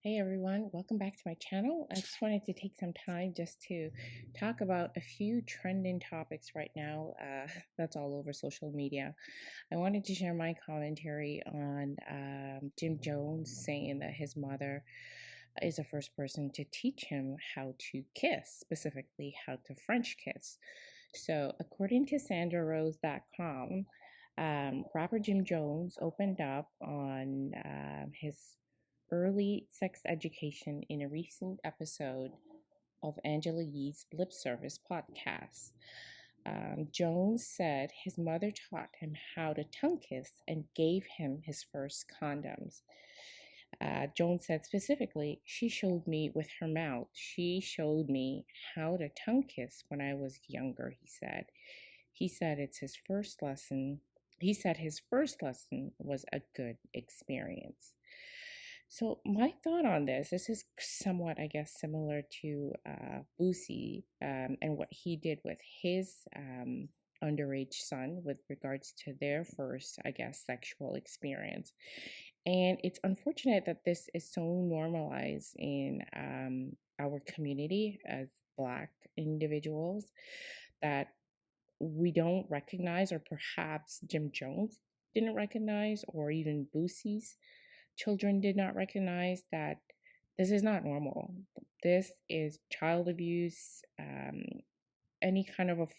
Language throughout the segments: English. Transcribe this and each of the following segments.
Hey everyone, welcome back to my channel. I just wanted to take some time just to talk about a few trending topics right now that's all over social media. I wanted to share my commentary on Jim Jones saying that his mother is the first person to teach him how to kiss, specifically how to French kiss. So, according to SandraRose.com, rapper Jim Jones opened up on his early sex education in a recent episode of Angela Yee's Lip Service podcast. Jones said his mother taught him how to tongue kiss and gave him his first condoms. Jones said specifically, she showed me with her mouth. She showed me how to tongue kiss when I was younger, he said. He said it's his first lesson. He said his first lesson was a good experience. So my thought on this is somewhat, I guess, similar to Boosie and what he did with his underage son with regards to their first, I guess, sexual experience. And it's unfortunate that this is so normalized in our community as Black individuals that we don't recognize, or perhaps Jim Jones didn't recognize, or even Boosie's children did not recognize that this is not normal. This is child abuse, any kind of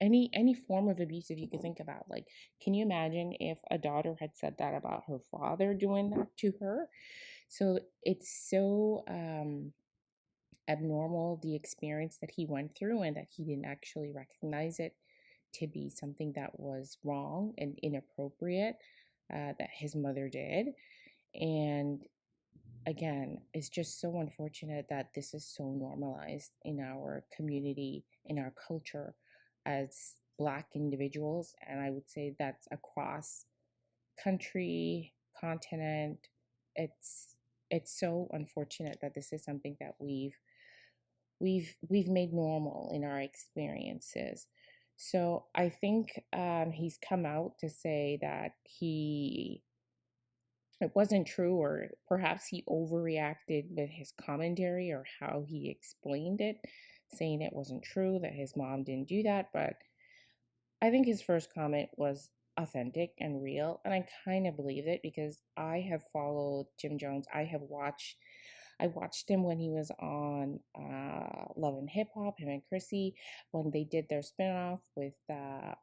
any form of abuse if you could think about. Like, can you imagine if a daughter had said that about her father doing that to her? So it's so abnormal, the experience that he went through, and that he didn't actually recognize it to be something that was wrong and inappropriate that his mother did. And again, it's just so unfortunate that this is so normalized in our community, in our culture as Black individuals. And I would say that's across country, continent. It's it's so unfortunate that this is something that we've made normal in our experiences. So I think he's come out to say that it wasn't true, or perhaps he overreacted with his commentary or how he explained it, saying it wasn't true, that his mom didn't do that. But I think his first comment was authentic and real, and I kind of believe it because I have followed Jim Jones. I watched him when he was on Love and Hip Hop, him and Chrissy, when they did their spinoff with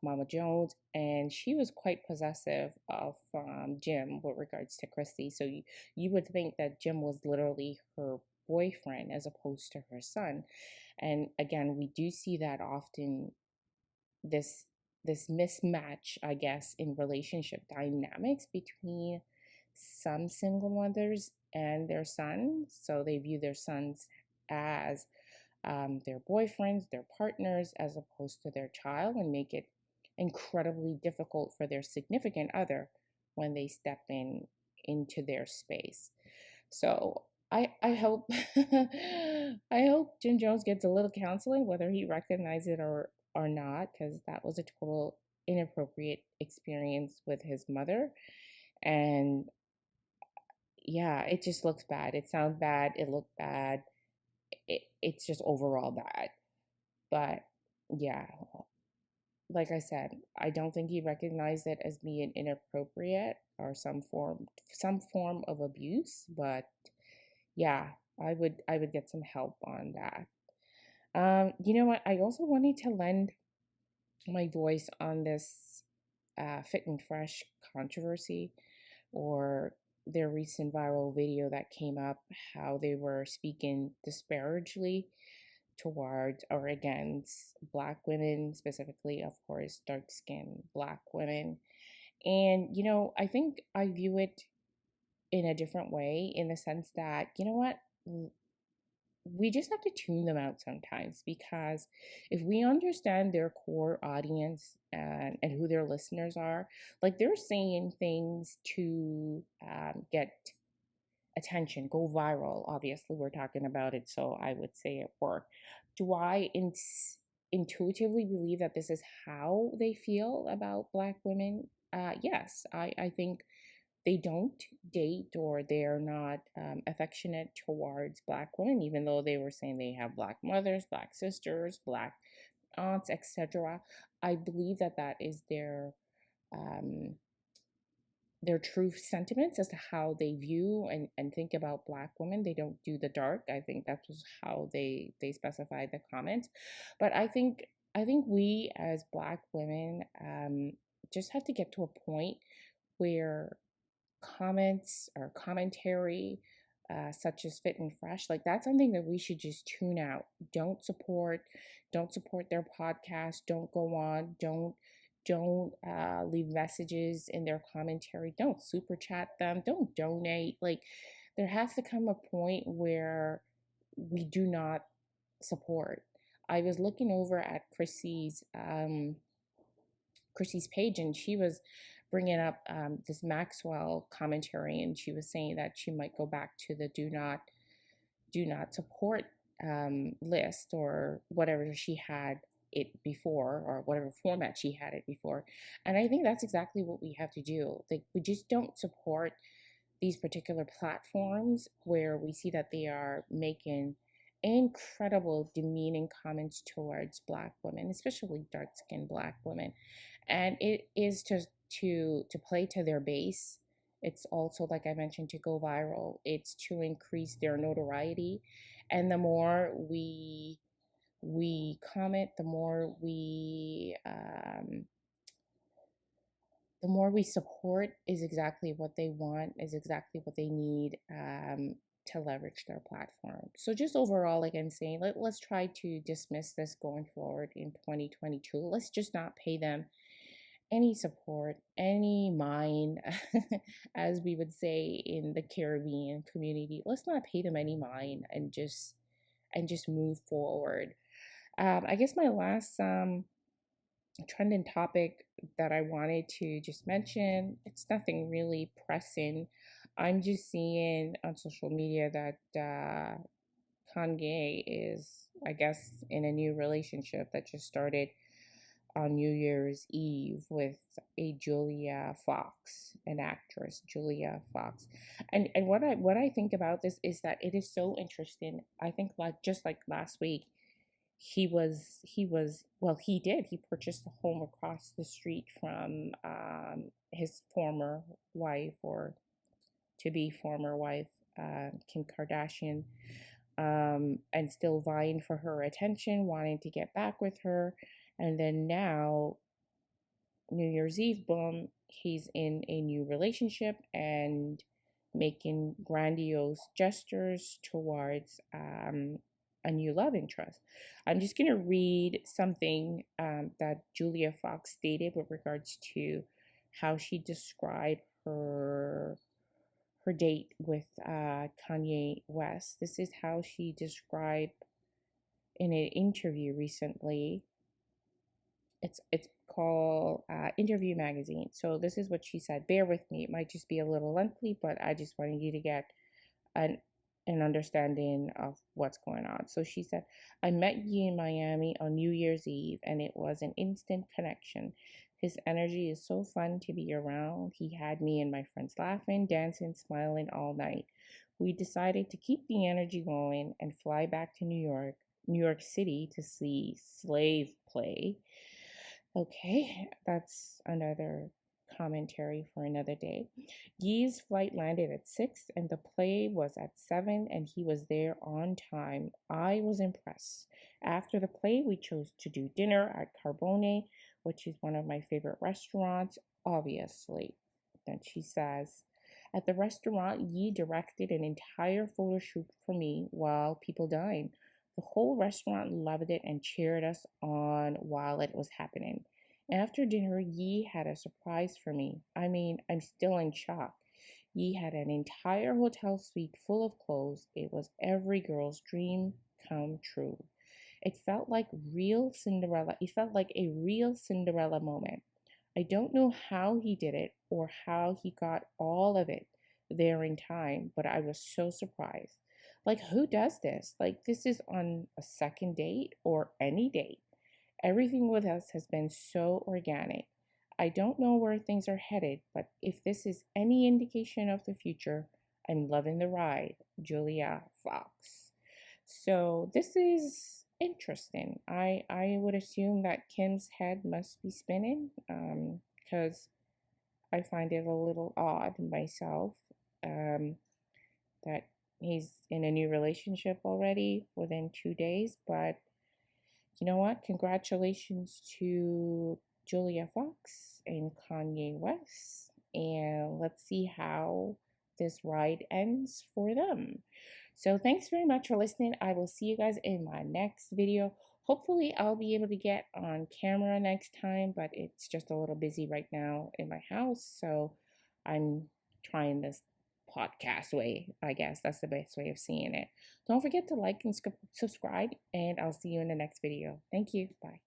Mama Jones, and she was quite possessive of Jim with regards to Chrissy. So you would think that Jim was literally her boyfriend as opposed to her son. And again, we do see that often, this this mismatch, I guess, in relationship dynamics between some single mothers and their sons. So they view their sons as their boyfriends, their partners, as opposed to their child, and make it incredibly difficult for their significant other when they step into their space. So I hope I hope Jim Jones gets a little counseling, whether he recognizes it or not, because that was a total inappropriate experience with his mother. And yeah, it just looks bad. It sounds bad. It looked bad. It's just overall bad. But yeah, like I said, I don't think he recognized it as being inappropriate or some form of abuse. But yeah, I would get some help on that. You know what? I also wanted to lend my voice on this Fit and Fresh controversy, or their recent viral video that came up, how they were speaking disparagingly towards or against Black women, specifically, of course, dark skinned Black women. And, I think I view it in a different way, in the sense that, what? We just have to tune them out sometimes, because if we understand their core audience and who their listeners are, like, they're saying things to get attention, go viral. Obviously, we're talking about it, so I would say it worked. Do I intuitively believe that this is how they feel about Black women? Yes, I think they don't date, or they're not affectionate towards Black women, even though they were saying they have Black mothers, Black sisters, Black aunts, etc. I believe that that is um, their true sentiments as to how they view and think about Black women. They don't do the dark. I think that was how they specified the comments. But I think we as Black women just have to get to a point where comments or commentary such as Fit and Fresh, like that's something that we should just tune out. Don't support their podcast. Don't go on. Don't leave messages in their commentary. Don't super chat them. Don't donate. Like there has to come a point where we do not support. I was looking over at Chrissy's page, and she was bringing up this Maxwell commentary, and she was saying that she might go back to the do not support list, or whatever she had it before, or whatever format she had it before. And I think that's exactly what we have to do. Like we just don't support these particular platforms where we see that they are making incredible demeaning comments towards Black women, especially dark-skinned Black women. And it is to play to their base. It's also, like I mentioned, to go viral. It's to increase their notoriety. And the more we comment, the more we support is exactly what they want, is exactly what they need to leverage their platform. So just overall, like I'm saying, let's try to dismiss this going forward in 2022. Let's just not pay them any support, any mind, as we would say in the Caribbean community. Let's not pay them any mind, and just move forward. I guess my last trending topic that I wanted to just mention, it's nothing really pressing. I'm just seeing on social media that Kanye is, I guess, in a new relationship that just started on New Year's Eve with a Julia Fox, an actress, Julia Fox. And what I think about this is that it is so interesting. I think, like, just like last week, he purchased a home across the street from his former wife, or to be former wife, Kim Kardashian, and still vying for her attention, wanting to get back with her. And then now, New Year's Eve, boom, he's in a new relationship and making grandiose gestures towards a new love interest. I'm just going to read something that Julia Fox stated with regards to how she described her date with Kanye West. This is how she described in an interview recently. It's called Interview Magazine. So this is what she said. Bear with me. It might just be a little lengthy, but I just wanted you to get an understanding of what's going on. So she said, I met you in Miami on New Year's Eve, and it was an instant connection. His energy is so fun to be around. He had me and my friends laughing, dancing, smiling all night. We decided to keep the energy going and fly back to New York City to see Slave play. Okay, that's another commentary for another day. Yee's flight landed at 6 and the play was at 7, and he was there on time. I was impressed. After the play, we chose to do dinner at Carbone, which is one of my favorite restaurants, obviously. Then she says, at the restaurant, Yee directed an entire photo shoot for me while people dined. The whole restaurant loved it and cheered us on while it was happening. After dinner, Yee had a surprise for me. I mean, I'm still in shock. Yee had an entire hotel suite full of clothes. It was every girl's dream come true. It felt like real Cinderella. It felt like a real Cinderella moment. I don't know how he did it or how he got all of it there in time, but I was so surprised. Like, who does this? Like, this is on a second date or any date. Everything with us has been so organic. I don't know where things are headed, but if this is any indication of the future, I'm loving the ride. Julia Fox. So this is interesting. I would assume that Kim's head must be spinning, because I find it a little odd myself, that he's in a new relationship already within 2 days. But you know what? Congratulations to Julia Fox and Kanye West. And let's see how this ride ends for them. So thanks very much for listening. I will see you guys in my next video. Hopefully I'll be able to get on camera next time, but it's just a little busy right now in my house. So I'm trying this podcast way. I guess that's the best way of seeing it. Don't forget to like and subscribe, and I'll see you in the next video. Thank you. Bye.